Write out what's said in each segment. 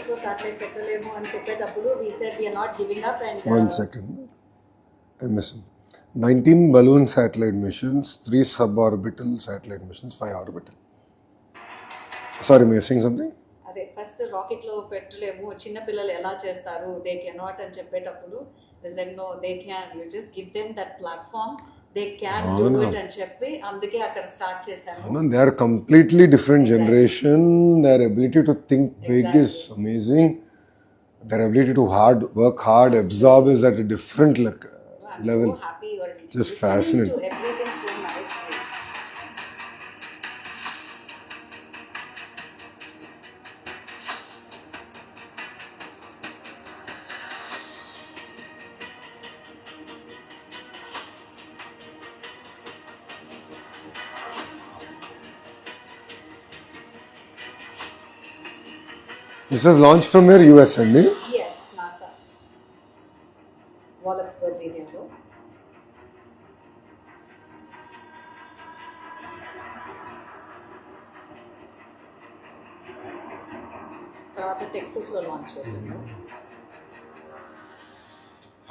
ISRO satellite పెట్టలేము అని చెప్పేటప్పుడు we said we are not giving up and 1 second. I'm missing. 19 balloon satellite missions, 3 suborbital satellite missions, 5 orbital. Sorry, am I saying something? అదే first rocket లో పెట్టలేము చిన్న పిల్లలు ఎలా చేస్తారు దే కెనాట్ అని చెప్పేటప్పుడు we said no they can you just give them that platform they can do it అని చెప్పి అందుకే అక్కడ స్టార్ట్ చేశాను. No, they are completely different generation. Their ability to think big is amazing. Their ability to work hard, absorb is at a different I'm level. so happy you are Just listening fascinating. to everything so nicely. This is launched from where? US అండి. Yes, NASA. Wallops, Virginia లో. తర్వాత Texas లో launch చేశాను.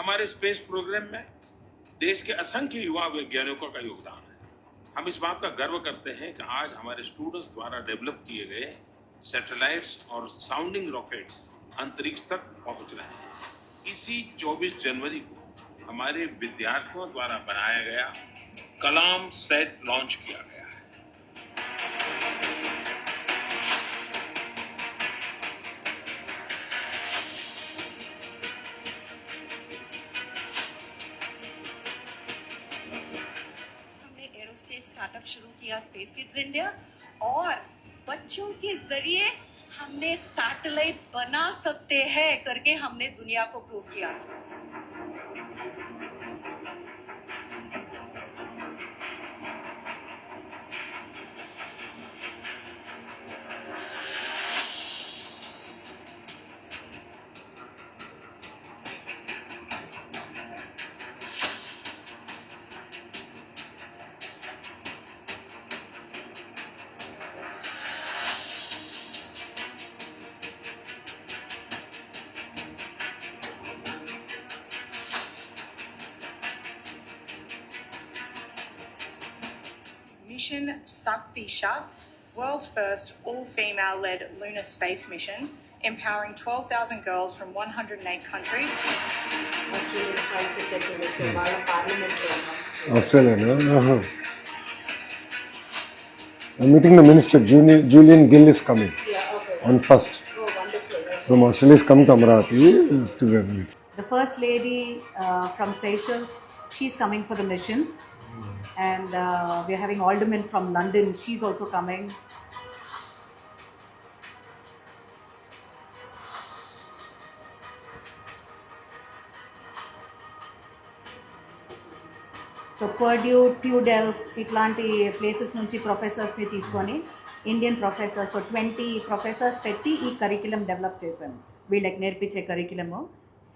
हमारे space programme में देश के असंख्य युवा वैज्ञानिकों का योगदान है. हम इस बात का गर्व करते हैं कि आज हमारे स्टूडेंट्स द्वारा डेवलप किए गए सैटेलाइट्स और साउंडिंग रॉकेट्स अंतरिक्ष तक पहुंच रहे हैं. इसी 24 जनवरी को हमारे विद्यार्थियों द्वारा बनाया गया कलाम सेट लॉन्च किया गया है. हमने एरोस्पेस स्टार्टअप शुरू किया स्पेस किड्स इंडिया और बच्चों के जरिए हमने सैटेलाइट्स बना सकते हैं करके हमने दुनिया को प्रूव किया. Mission Saktisha, world first all-female-led lunar space mission, empowering 12,000 girls from 108 countries. Australian science secretary mister వాళ్ళ పార్లమెంట్ లో అనౌన్స్ చేశారు. Australia. I'm meeting the minister. Julian Gill is coming Yeah, okay. on 1st. Oh, wonderful. From Australia is coming to Amaravati. We have to have a meeting. The first lady from Seychelles, she's coming for the mission. And we're having Alderman from London, she's also coming. So Purdue TU Delft ఇట్లాంటి places నుంచి ప్రొఫెసర్స్ని తీసుకొని Indian professors 20 professors పెట్టి ఈ curriculum develop చేశాను. వీళ్ళకి నేర్పించే curriculum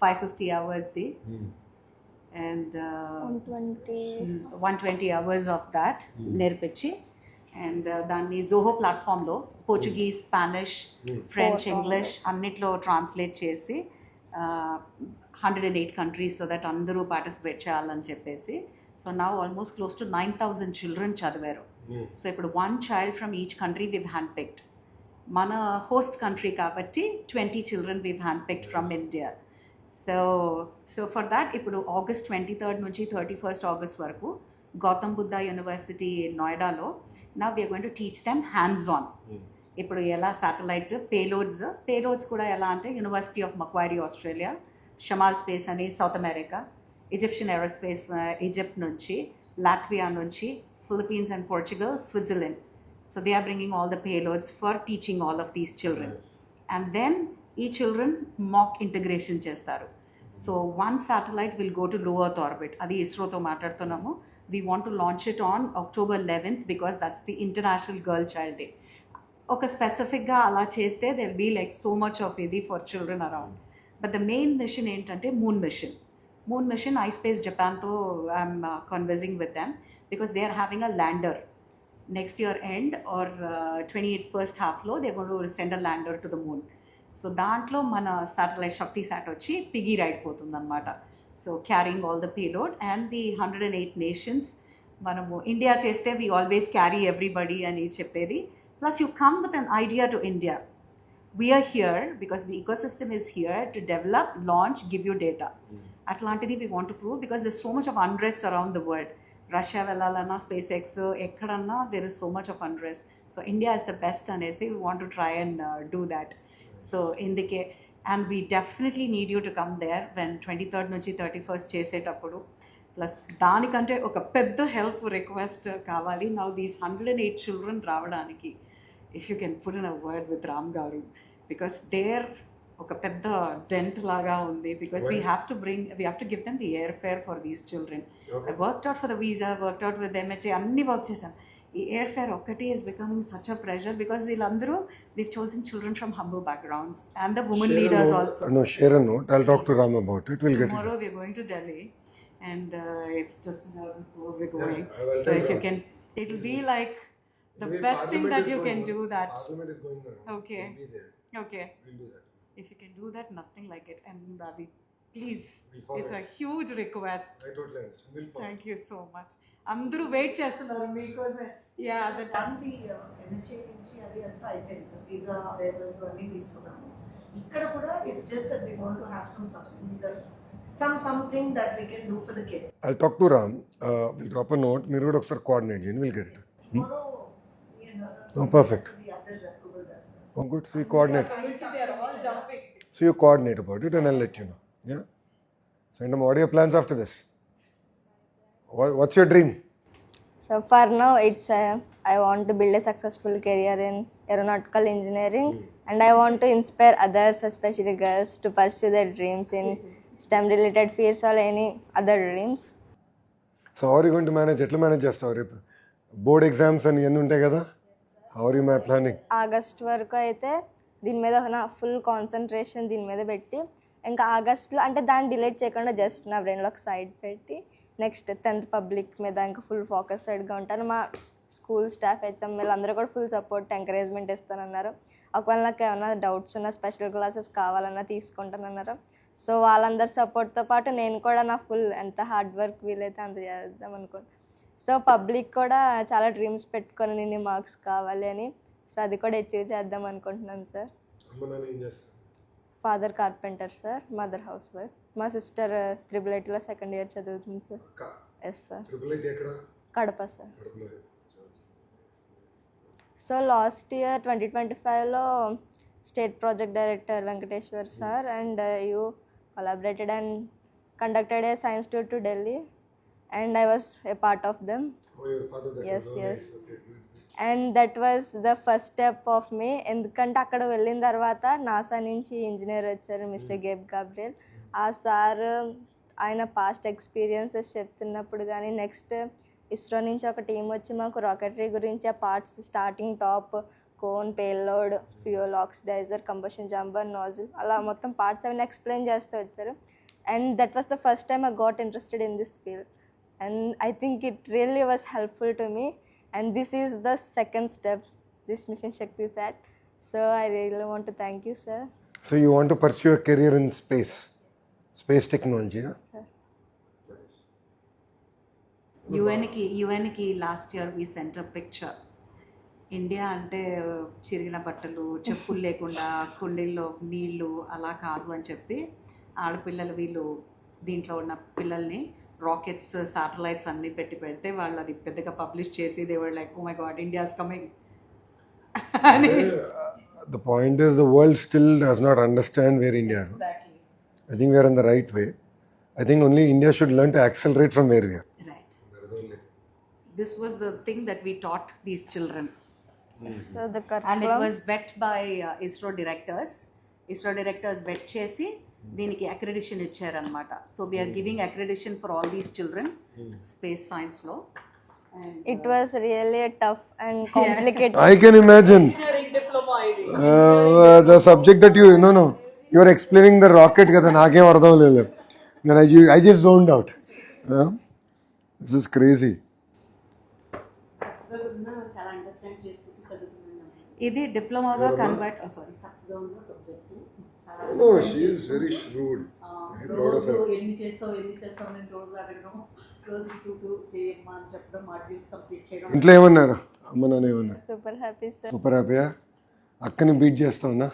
550 అవర్స్ది and 120 hours of that నేర్పించి and దాన్ని జోహో ప్లాట్ఫామ్లో పోర్చుగీస్, స్పానిష్, ఫ్రెంచ్, ఇంగ్లీష్ అన్నిట్లో ట్రాన్స్లేట్ చేసి 108 కంట్రీస్ సో దట్ అందరూ పార్టిసిపేట్ చేయాలని చెప్పేసి. So now almost close to 9,000 children చదివారు. సో ఇప్పుడు 1 child from each country we've handpicked. మన హోస్ట్ కంట్రీ కాబట్టి 20 children we've handpicked from India. So for that ఇప్పుడు ఆగస్ట్ 23rd నుంచి 31st ఆగస్ట్ వరకు గౌతమ్ బుద్ధ యూనివర్సిటీ నోయిడాలో నా we are going to teach them hands on. ఇప్పుడు ఎలా శాటిలైట్ పేలోడ్స్ కూడా ఎలా అంటే యూనివర్సిటీ ఆఫ్ మక్వారీ ఆస్ట్రేలియా, షమాల్ స్పేస్ అని South America, Egyptian aerospace Egypt నుంచి, లాట్వియా నుంచి, Philippines and Portugal, Switzerland. So they are bringing all the payloads for teaching all of these children. And then ఈ children mock integration చేస్తారు. So 1 satellite will go to low earth orbit. అది ఇస్రోతో మాట్లాడుతున్నాము. We want to launch it on October 11th because that's the International Girl Child Day. ఒక స్పెసిఫిక్గా అలా చేస్తే there will be like so much of ఇది for children around. But the main mission ఏంటంటే moon machine iSpace Japanతో I'm conversing with them because they are having a lander next year end or 28 first half లో they're going to send a lander to the moon. So దాంట్లో మన satellite శక్తి SAT వచ్చి piggy ride పోతుంది అనమాట. So carrying all the payload and the 108 nations. మనము India చేస్తే we always carry everybody అని చెప్పేది. Plus you come with an idea to India. We are here because the ecosystem is here to develop, launch, give you data. అట్లాంటిది we want to prove because there's so much of unrest around the world. Russia వెళ్ళాలన్నా space X ఎక్కడన్నా there is so much of unrest. So India is the best అనేసి we want to try and do that. So and we definitely need you to come there when 23rd నుంచి 31st చేసేటప్పుడు. Plus దానికంటే ఒక పెద్ద help request కావాలి. Now these 108 children రావడానికి if you can put in a word with Ram Garu, because they're ఒక పెద్ద dent లాగా ఉంది, because we have to give them the airfare for these children. I worked out for the visa, worked out with MHA, అన్ని work చేశాను. ఈ airfare ఒక్కటి is becoming such a pressure because వీళ్ళందరూ we've chosen children from humble backgrounds and the women leaders also. No, share a note. I'll talk to Ram about it. We'll get Tomorrow it. we're going to Delhi and if just we're going. Yeah, I will So tell if you Ram. can, it'll be like the best thing that you can do that. Parliament is going on. Okay. We'll be there. Okay. We'll do that. If you can do that, nothing like it. And Ravi, please, We'll follow it's a it. huge request. I totally understand. We'll follow. Thank you so much. అందరూ wait చేస్తున్నారు మీకోసం. Yeah that దాన్ని NHA నుంచి అది అంతా అయిపోయింది sir. Visa weavers అన్నీ తీసుకున్నాము. ఇక్కడ కూడా it's just that we want to have some subsidies or something that we can do for the kids. I'll talk to Ram. We'll drop a note. మీరు కూడా ఒకసారి కోఆర్డినేట్ చేయండి. We'll get it. Oh, perfect. The other approvals as well. Oh, good. So you coordinate. they are all jumping. So you coordinate about it and I'll let you know. Yeah? Send them. What are your plans after this? What's your dream? So for now, it's I want to build a successful career in aeronautical engineering, and I want to inspire others, especially girls, to pursue their dreams in STEM-related fields or any other dreams. So how are you going to manage? ఎట్లా manage చేస్తావు రేపు? Board exams అని ఇవన్నీ ఉంటాయి కదా? How are you planning? August వరకు అయితే దీని మీద నా ఫుల్ కాన్సన్ట్రేషన్ దీని మీద పెట్టి, ఇంకా ఆగస్ట్లో అంటే దాన్ని డిలీట్ చేయకుండా జస్ట్ నా బ్రెయిన్లో ఒక సైడ్ పెట్టి నెక్స్ట్ 10th పబ్లిక్ మీద ఇంకా ఫుల్ ఫోకస్డ్గా ఉంటాను. మా స్కూల్ స్టాఫ్ హెచ్ఎంఎల్ అందరూ కూడా ఫుల్ సపోర్ట్ ఎంకరేజ్మెంట్ ఇస్తానన్నారు. ఒకవేళ నాకు ఏమైనా డౌట్స్ ఉన్నా స్పెషల్ క్లాసెస్ కావాలన్నా తీసుకుంటానన్నారు. సో వాళ్ళందరి సపోర్ట్తో పాటు నేను కూడా నా ఫుల్ ఎంత హార్డ్ వర్క్ వీలైతే అంత చేద్దాం అనుకోండి. సో పబ్లిక్ కూడా చాలా డ్రీమ్స్ పెట్టుకొని నిన్ను మార్క్స్ కావాలి అని, సో అది కూడా అచీవ్ చేద్దాం అనుకుంటున్నాను sir. Father carpenter sir, mother house wife. మా సిస్టర్ 888లో 2nd year చదువుతుంది sir. Yes sir. Kadapa sir. So last year 2025లో state project director Venkateshwar sir and you collaborated and conducted a science tour to Delhi, and I was a part of them. Oh, you're part of that. Yes, Oh, yes. nice. Okay, good. And that was the first step of me. ఎందుకంటే అక్కడ వెళ్ళిన తర్వాత NASA నుంచి engineer వచ్చారు mister గేబ్ Gabriel. ఆ sir ఆయన past experiences చెప్తున్నప్పుడు కానీ నెక్స్ట్ ఇస్రో నుంచి ఒక టీం వచ్చి మాకు రాకెటరీ గురించి ఆ parts starting top cone, payload, fuel, oxidiser, combustion chamber, nozzle అలా మొత్తం పార్ట్స్ అవన్నీ ఎక్స్ప్లెయిన్ చేస్తూ వచ్చారు. And that was the first time I got interested in this field and I think it really was helpful to me. And this is the second step, this Mission Shakti Sat. So I really want to thank you, sir. So you want to pursue a career in space technology, huh? Sir. Nice. యుఎన్కి last year we sent a picture. India అంటే చిరిగిన బట్టలు, చెప్పులు లేకుండా కుండీల్లో నీళ్ళు అలా కాదు అని చెప్పి ఆడపిల్లలు వీళ్ళు దీంట్లో ఉన్న పిల్లల్ని రాకెట్స్, శాటిలైట్స్ అన్నీ పెడితే వాళ్ళు అది పెద్దగా పబ్లిష్ చేసి they were like, oh my god, India's coming అని. The point is the world still does not understand where India is. Exactly. I think we are on the right way. I think only India should learn to accelerate from where we are. Right. That is only. This was the thing that we taught these children. So the And it curriculum. was vet by ISRO directors. ISRO directors vet చేసి దీనికి accreditation ఇచ్చారనమాట. So we are giving accreditation for all these children space సైన్స్లో. It was really a tough and complicated. I can imagine. The subject that you are explaining the rocket కదా, నాకేం అర్థం లేదు. I just zoned out. This is crazy. ఇది డిప్లొమాగా convert, sorry, subject No, she is very shrewd. Very proud of her. రోజు ఎన్ని చేస్తావు నేను రోజు అడగడం, రోజు టూ చేయమ్మా అని చెప్పడం, మాడ్యూల్స్ కంప్లీట్ చేయడం. ఇంట్లో ఏమన్నారు? అమ్మ నాన్న ఏమన్నారు? Super happy sir. సూపర్ హ్యాపీయా? అక్కని బీట్ చేస్తావునా?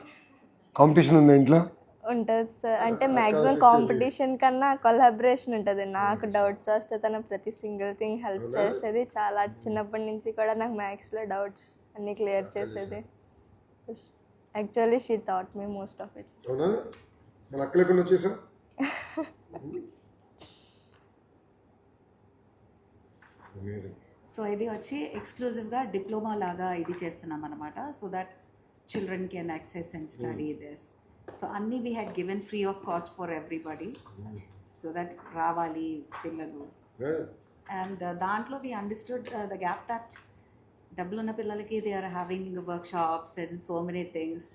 కాంపిటీషన్ ఉందా ఇంట్లో? ఉంటుంది సార్. అంటే మ్యాక్సిమం కాంపిటీషన్ కన్నా కొలాబరేషన్ ఉంటుంది. నాకు డౌట్స్ వస్తే తన ప్రతి సింగిల్ థింగ్ హెల్ప్ చేసేది. చాలా చిన్నప్పటి నుంచి కూడా నాకు మ్యాథ్స్లో డౌట్స్ అన్నీ క్లియర్ చేసేది. Actually she thought me most of it. అవునా? మన అక్క లేకుండా వచ్చేసా? అమేజింగ్. సో ఇది వచ్చి ఎక్స్క్లూజివ్గా డిప్లొమా లాగా ఇది చేస్తున్నాం అనమాట. So that children can access and study this. So అన్నీ we had given free of cost for everybody, so that రావాలి పిల్లలు. అండ్ దాంట్లో we understood the gap that డబ్బులున్న పిల్లలకి they are having workshops and so many things.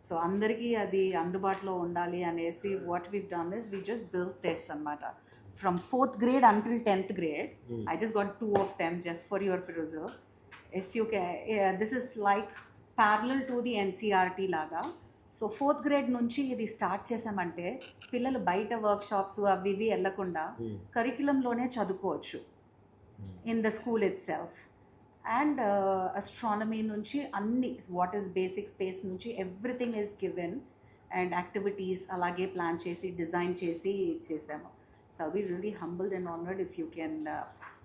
So అందరికీ అది అందుబాటులో ఉండాలి అనేసి what we done is we just built this అనమాట. From 4th grade until 10th grade, I just got 2 of them just for your perusal. If you can, this is like parallel to the NCRT laga. So 4th grade nunchi ఇది start చేసామంటే పిల్లలు బయట work shops అవి ఇవి వెళ్ళకుండా కరికులంలోనే చదువుకోవచ్చు in the school it self. And astronomy నుంచి అన్ని వాట్ ఈస్ బేసిక్ స్పేస్ నుంచి everything is given and activities అలాగే ప్లాన్ చేసి డిజైన్ చేసి చేసాము. So I'll be really humbled and honored if you can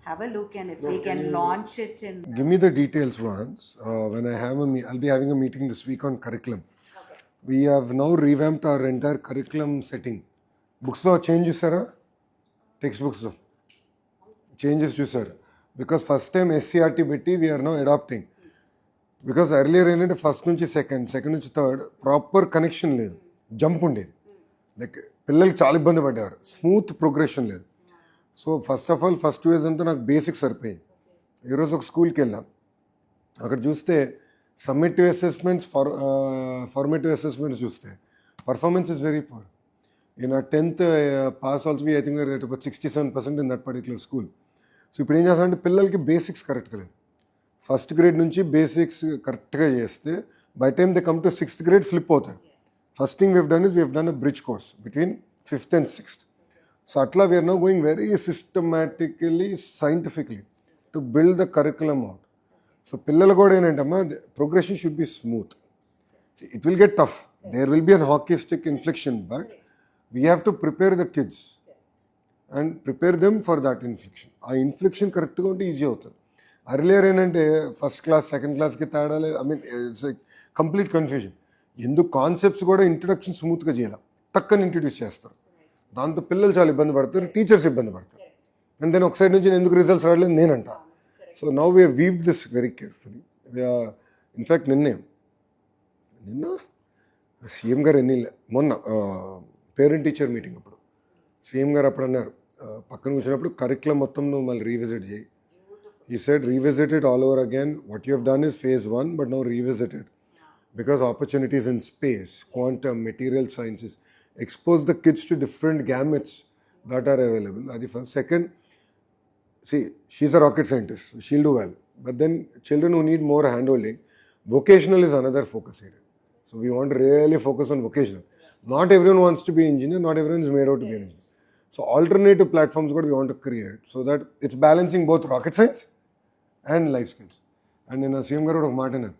have a look and if we can launch it in. Give me the details once. When I have I'll be having a meeting this week on curriculum. Okay. We have now revamped our entire curriculum setting. Books lo change chusara? Textbooks lo changes chusara. Because first time SCRT betti we are now adopting. Because earlier ఏంటంటే first నుంచి second నుంచి third proper connection లేదు, jump ఉండేది. Like పిల్లలకి చాలా ఇబ్బంది పడ్డారు, smooth progression లేదు. So first of all first 2 years అంతా నాకు బేసిక్స్ సరిపోయింది. ఈరోజు ఒక స్కూల్కి వెళ్ళాం, అక్కడ చూస్తే సమ్మేటివ్ అసెస్మెంట్స్ ఫార్మేటివ్ అసెస్మెంట్స్ చూస్తే performance is very poor. In 10th pass also I think rate about 67% in that particular school. So ఇప్పుడు ఏం చేస్తామంటే పిల్లలకి బేసిక్స్ కరెక్ట్గా లేదు. ఫస్ట్ గ్రేడ్ నుంచి బేసిక్స్ కరెక్ట్గా చేస్తే by time they come to 6th grade flip అవుతారు. First thing we've done is we've done a bridge course between 5th and 6th. So atla we are now going very systematically, scientifically to build the curriculum out. So pillalu kuda enantama progression should be smooth. See, it will get tough. There will be a hockey stick inflection, but we have to prepare the kids and prepare them for that inflection. Aa inflection correct ga unte easy avutundi. Earlier enante first class second class ki taadale, I mean it's like complete confusion. ఎందుకు concepts కూడా introduction స్మూత్గా చేయాలి, టక్కని introduce చేస్తారు. దాంతో పిల్లలు చాలా ఇబ్బంది పడతారు, టీచర్స్ ఇబ్బంది పడతారు. అండ్ దెన్ ఒక సైడ్ నుంచి ఎందుకు రిజల్ట్స్ రావట్లేదు నేనంట. So now we viewed this very carefully. In fact నిన్న సీఎం గారు మొన్న పేరెంట్ టీచర్ మీటింగ్ అప్పుడు సీఎం గారు అప్పుడు అన్నారు, పక్కన కూర్చున్నప్పుడు కరికులం మొత్తం నువ్వు మళ్ళీ రీవిజిట్ చేయి. ఈ said revisit it all over again. What you have done is phase 1, but now revisit it. Because opportunities in space, quantum, material sciences, expose the kids to different gamuts that are available. That's the first. Second, see, she's a rocket scientist, so she'll do well. But then children who need more handholding, vocational is another focus area. So we want to really focus on vocational. Not everyone wants to be an engineer, not everyone is made out to be an engineer. So alternative platforms we want to create so that it's balancing both rocket science and life skills. And in a CM garu oka మాట అన్నారు,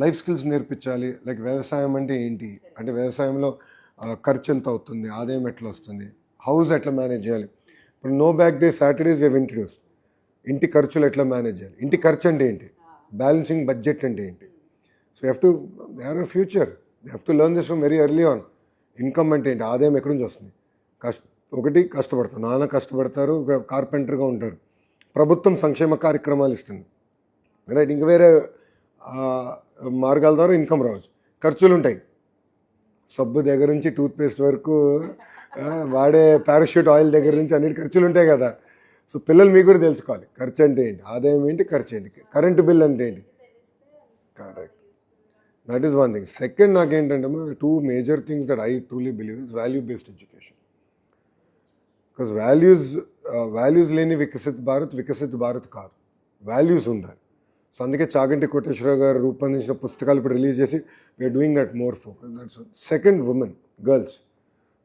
life skills నేర్పించాలి. Like వ్యవసాయం అంటే ఏంటి అంటే వ్యవసాయంలో ఖర్చు ఎంత అవుతుంది, ఆదాయం ఎట్లా వస్తుంది, హౌస్ ఎట్లా మేనేజ్ చేయాలి. ఇప్పుడు no back day Saturdays we've introduce, ఇంటి ఖర్చులు ఎట్లా మేనేజ్ చేయాలి, ఇంటి ఖర్చు అంటే ఏంటి, బ్యాలెన్సింగ్ బడ్జెట్ అంటే ఏంటి. So you have to they are a future, they have to learn this from very early on. Income అంటే ఏంటి, ఆదాయం ఎక్కడి నుంచి వస్తుంది, ఒకటి కష్టపడతారు, నాన్న కష్టపడతారు, కార్పెంటర్గా ఉంటారు, ప్రభుత్వం సంక్షేమ కార్యక్రమాలు ఇస్తుంది, రైట్. ఇంక వేరే మార్గాల ద్వారా ఇన్కమ్ రావచ్చు. ఖర్చులు ఉంటాయి, సబ్బు దగ్గర నుంచి టూత్పేస్ట్ వరకు, వాడే పారాషూట్ ఆయిల్ దగ్గర నుంచి అన్నిటి ఖర్చులు ఉంటాయి కదా. సో పిల్లలు మీకు కూడా తెలుసుకోవాలి ఖర్చు అంటే ఏంటి, ఆదాయం ఏంటి, ఖర్చు ఏంటి, కరెంటు బిల్ అంటే ఏంటి. Correct, that is one thing. Second నాకేంటంటే 2 major things that I truly believe is value-based education. Because values లేని వికసిత్ భారత్ కాదు, వాల్యూస్ ఉండాలి. సో అందుకే చాగంటి కోటేశ్వరరావు గారు రూపొందించిన పుస్తకాలు ఇప్పుడు రిలీజ్ చేసి we are doing that more focus. That's second women girls.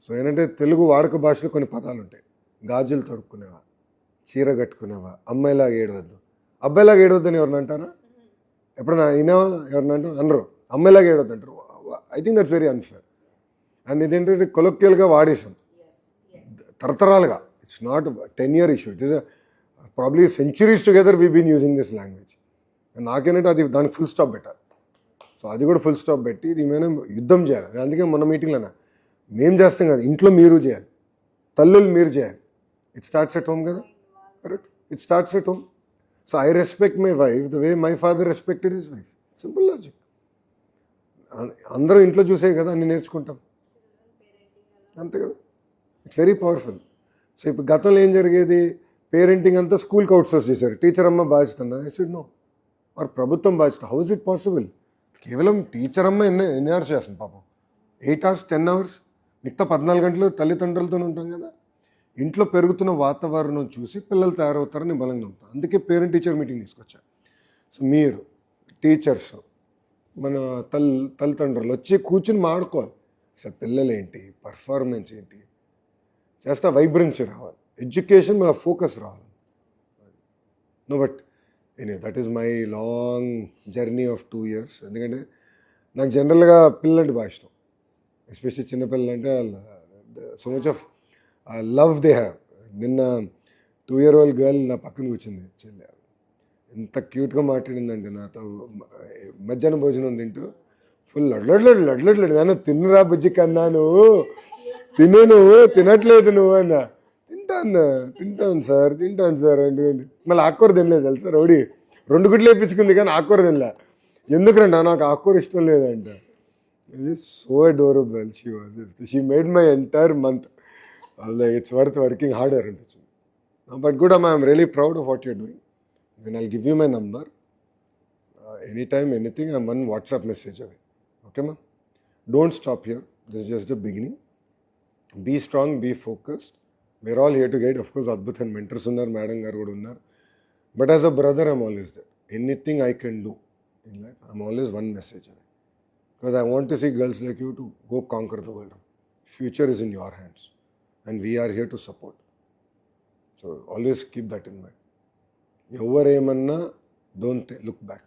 So ఏంటంటే తెలుగు వాడుక భాషలో కొన్ని పదాలు ఉంటాయి. గాజులు తొడుక్కునేవా, చీర కట్టుకునేవా, అమ్మాయిలాగా ఏడవద్దు. అబ్బాయిలాగా ఏడవద్దు అని ఎవరిని అంటారా? ఎప్పుడన్నా అయినావా? ఎవరిని అంటాం? అనరు. అమ్మాయిలాగా ఏడవద్దు అంటారు. I think that's very unfair. And ఇదేంటంటే కొలొక్యువల్గా వాడేసాం తరతరాలుగా. It's not 10-year issue. It is probably centuries together we been using this language. నాకేంటంటే అది దానికి ఫుల్ స్టాప్ పెట్టాలి. సో అది కూడా ఫుల్ స్టాప్ పెట్టి దీని మీద యుద్ధం చేయాలి. అందుకే మన మీటింగ్లోనా మేం చేస్తాం కదా, ఇంట్లో మీరు చేయాలి, తల్లులు మీరు చేయాలి. ఇట్ స్టార్ట్స్ ఎట్ హోమ్ కదా, correct? It starts at home. So I respect my wife the way my father respected his wife. Simple logic. అందరూ ఇంట్లో చూసే కదా అన్ని నేర్చుకుంటాం, అంతే కదా. It's very powerful. సో ఇప్పుడు గతంలో ఏం జరిగేది, పేరెంటింగ్ అంతా స్కూల్కి అవుట్సోర్స్ చేశారు. టీచర్ అమ్మ బాధ్యత అన్నారు. ఐ సెడ్ నో, ఆర్ ప్రభుత్వం బాధ్యత. How is it possible? కేవలం టీచర్ అమ్మ ఎన్ని అవర్స్ చేస్తుంది పాపం? 8 hours 10 hours. మిగతా 14 గంటలు తల్లిదండ్రులతో ఉంటాం కదా. ఇంట్లో పెరుగుతున్న వాతావరణం చూసి పిల్లలు తయారవుతారని బలంగా నమ్ముతాం. అందుకే పేరెంట్ టీచర్ మీటింగ్ తీసుకొచ్చా. సో మీరు టీచర్స్, మన తల్లిదండ్రులు వచ్చి కూర్చుని మాడుకోవాలి. అసలు పిల్లలు ఏంటి, పర్ఫార్మెన్స్ ఏంటి చేస్తా, వైబ్రెన్సీ రావాలి, ఎడ్యుకేషన్ మీద ఫోకస్ రావాలి. No but any that is my long journey of 2 years. ఎందుకంటే నాకు జనరల్గా పిల్లలంటే బాగా ఇష్టం. ఎస్పెషల్లీ చిన్నపిల్లలు అంటే so much of love they have. నిన్న 2-year-old గర్ల్ నా పక్కన కూర్చుంది, చెల్లి. ఎంత క్యూట్గా మాట్లాడిందంటే నాతో. మధ్యాహ్నం భోజనం తింటూ ఫుల్ లడ్లడ్లడు నాన్న తిన్నరా బుజ్జి కన్నాను, తిను నువ్వు, తినట్లేదు నువ్వు అన్న. తింటాను సార్ అంటే మళ్ళీ ఆకుకూర తినలేదు తెలుసా. రౌడీ 2 గుడ్లు వేయించుకుంది కానీ ఆకుకూర తినలే. ఎందుకంటే నాకు ఆకుకూర ఇష్టం లేదంట. It is so adorable. She made my entire month. It's worth working harder అనిపించింది. బట్ గుడ్ అమ్మా, I'm really proud of what you're doing. నేను I'll give you my number. Any time anything, I'm one WhatsApp message away. Okay మా, don't stop here. This is just the beginning. Be strong, be focused. We're all here to guide. Of course అద్భుతమైన mentors ఉన్నారు, madam గారు కూడా ఉన్నారు. But as a brother I'm always there. Anything I can do in life, I'm always one message away. Because I want to see girls like you to go conquer the world. Future is in your hands and we are here to support. So always keep that in mind. Ever emanna, don't look back.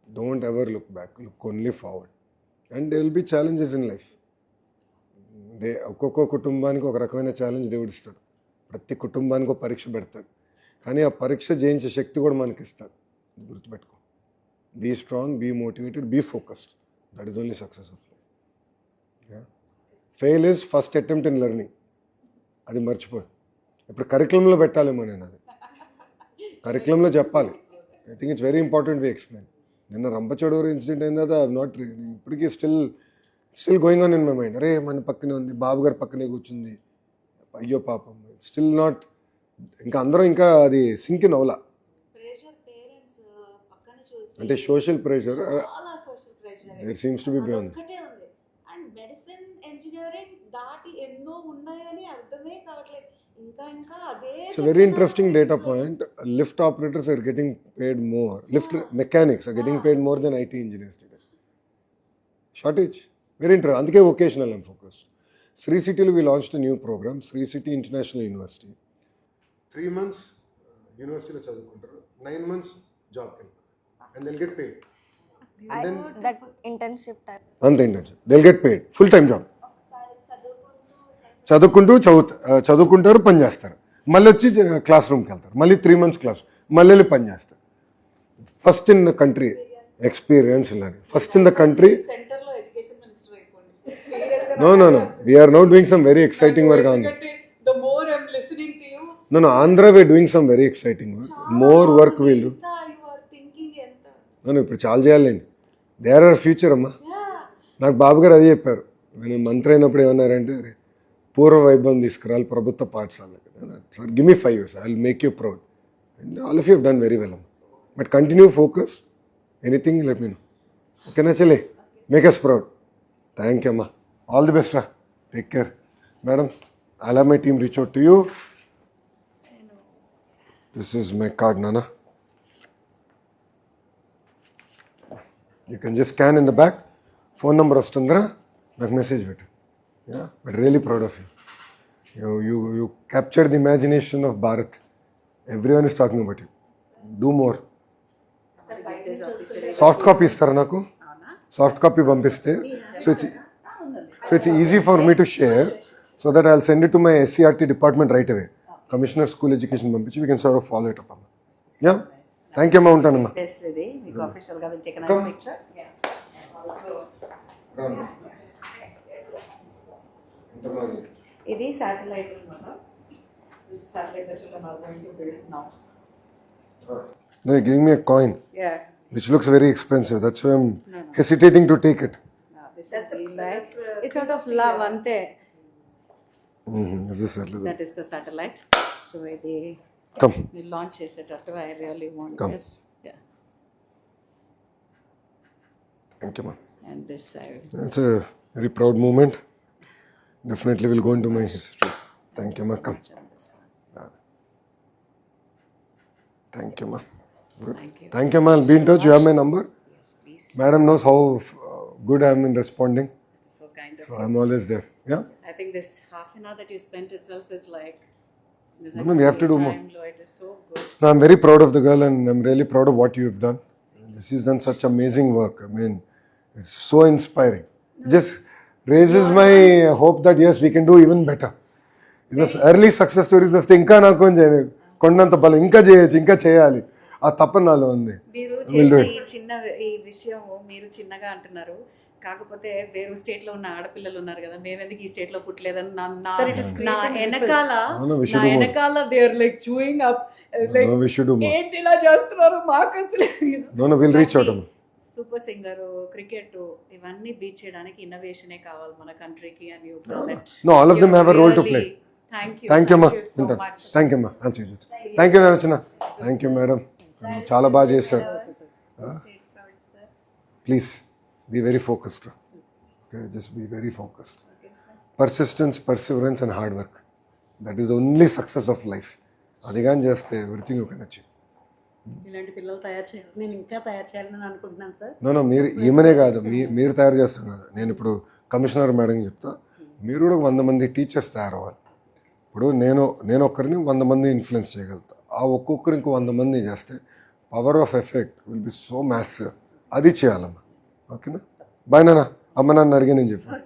Don't ever look back. Look only forward. And there will be challenges in life. ఒక్కొక్క కుటుంబానికి ఒక రకమైన challenge దేవుడు ఇస్తాడు. ప్రతి కుటుంబానికి ఒక పరీక్ష పెడతాడు. కానీ ఆ పరీక్ష జయించే శక్తి కూడా మనకి ఇస్తాడు. గుర్తుపెట్టుకో. Be strong, be motivated, be focused. That is only success of life. Yeah? Fail is first attempt in learning. అది మర్చిపో. ఇప్పుడు కరికులంలో పెట్టాలేమో నేను, అది కరికులంలో చెప్పాలి. I think it's very important we explain. నిన్న రంపచోడవరం ఇన్సిడెంట్ అయింది కదా, ఐ నాట్ ఇప్పటికీ still going on in my mind. అరే మన పక్కనే ఉంది, బాబు గారు పక్కనే కూర్చుంది, అయ్యో పాపం. స్టిల్ నాట్, ఇంకా అందరం ఇంకా అది సింక్ ఇన్ అవలా. అంటే social pressure it seems to be beyond. And medicine engineering దాటి ఎన్నో ఉన్నాయని అర్థమే కావట్లేదు. ఇంకా అదే. It's a very interesting data point. Lift operators are getting paid more. Lift mechanics are getting paid more than IT engineers today. Shortage. Very interesting. అందుకే vocational and focus. Sri City we launched a new program, Sri City International University. 3 months యూనివర్సిటీలో చదువుకుంటారు, 9 months జాబ్కి వెళ్తారు. And they'll get paid. And then that internship type. అంతే internship. They'll get paid. Full time job. చదువుకుంటారు, పని చేస్తారు, మళ్ళీ వచ్చి క్లాస్ రూమ్కి వెళ్తారు, మళ్ళీ 3 months క్లాస్, మళ్ళీ వెళ్ళి పని చేస్తారు. First in the country experience. First in the country. సెంటర్లో ఎడ్యుకేషన్ మినిస్టర్ అయిపోండి. No. We are now doing some very exciting work on that. The more I'm listening to you. No. Andhra we are doing some very exciting work. More work we'll do. ఇప్పుడు చాలా చేయాలండి. They are our future అమ్మా. నాకు బాబు గారు అదే చెప్పారు. నేను మంత్రి అయినప్పుడు ఏమన్నారంటే, పూర్వ వైభవం తీసుకురాలి ప్రభుత్వ పాఠశాలకు. Sir give me 5 years, I will make you proud. And all of you have done very well అమ్మా. But continue focus, anything let me know. ఓకేనా చెల్లి? Make us proud. Thank you అమ్మా. ఆల్ ది బెస్ట్ రా. Take care. Madam, I have my team reach out to you. This is my card నానా. You can just scan in the back, phone number వస్తుందిరా, నాకు message పెట్టు. Yeah, but really proud of you captured the imagination of Bharat. Everyone is talking about you. Do more. Soft copy ఇస్తారా నాకు? Soft copy పంపిస్తే so it's easy for me to share, so that I will send it to my SCERT department right away. Commissioner school education పంపించి we can serve follow it up అమ్మా. Yeah, thank you అమ్మా, ఉంటానమ్మా. ఇది మీకు ఆఫీషియల్గా will take Come. Picture. ఇది satellite అన్నమాట. This satellite that you are going to build now. No, you're giving me a coin yeah, which looks very expensive. That's why I'm hesitating to take it. This is like it's out of love అంతే. Is this it? That is the satellite. So ఇది Come. మీరు launch చేసేటట్టు I really want Come. This. Yeah, Thank you, ma. And this side. It's a very proud moment. Definitely will go into my history. Thank you, ma. Come. Thank you, ma. Good. Thank you. Thank you, ma. I'll be in touch. You have my number. Yes, please. Madam knows how good I am in responding. So kind of. So I'm always there. Yeah? I think this half an hour that you spent itself is like. No, we have to do more. It is so good. No, I'm very proud of the girl and I'm really proud of what you've done. She's done such amazing work. I mean, it's so inspiring. Just raises my hope that yes, we can do even better. You know, early success stories వస్తే ఇంకా నాకు కొండంత బలం, ఇంకా చేయొచ్చు, ఇంకా చేయాలి, ఆ తప్పన నాలో ఉంది. మీరు చేసే ఈ చిన్న ఈ విషయం మీరు చిన్నగా అంటున్నారు, కాకపోతే వేరే స్టేట్ లో ఉన్న ఆడపిల్లలు ఉన్నారు కదా, మేమెందుకు ఈ స్టేట్ లో పుట్టలేదని నా వెనకాల they are like chewing up like No, we should do more. ఏంటి ఇలా చేస్తున్నారు మాకు అసలు. No, we'll reach out. Super singer, cricket, ఇవన్నీ బీట్ చేయడానికి ఇన్నోవేషనే కావాలి మన కంట్రీకి. And you No, all of them have a role to play. Thank you మా. So much. థ్యాంక్ యూ మా. థ్యాంక్ యూ నరచన. Thank you madam. చాలా బాగా చేశారు. Please be very focused. Just be very focused. Persistence, perseverance and hard work, that is the only success of life. అది కానీ చేస్తే everything you can achieve. ఇలాంటి పిల్లలు తయారు చేయాలి, నేను ఇంకా తయారు చేయాలని అనుకుంటున్నాను సార్. నో మీరు ఏమనే కాదు, మీరు తయారు చేస్తాం కదా. నేను ఇప్పుడు కమిషనర్ మేడం చెప్తా, మీరు కూడా 100 మంది టీచర్స్ తయారవ్వాలి. ఇప్పుడు నేను ఒక్కరిని 100 మంది ఇన్ఫ్లుయెన్స్ చేయగలుగుతా. ఆ ఒక్కొక్కరు ఇంకో 100 మంది చేస్తే power of effect will be so massive. అది చేయాలమ్మా. ఓకేనా? బాయ్ నాన్న. అమ్మ నాన్న అడిగా నేను చెప్పాను.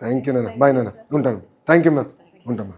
థ్యాంక్ యూ నాన్న. బాయ్ నాన్న. ఉంటాను. Thank you ma'am. ఉంటామ్మా.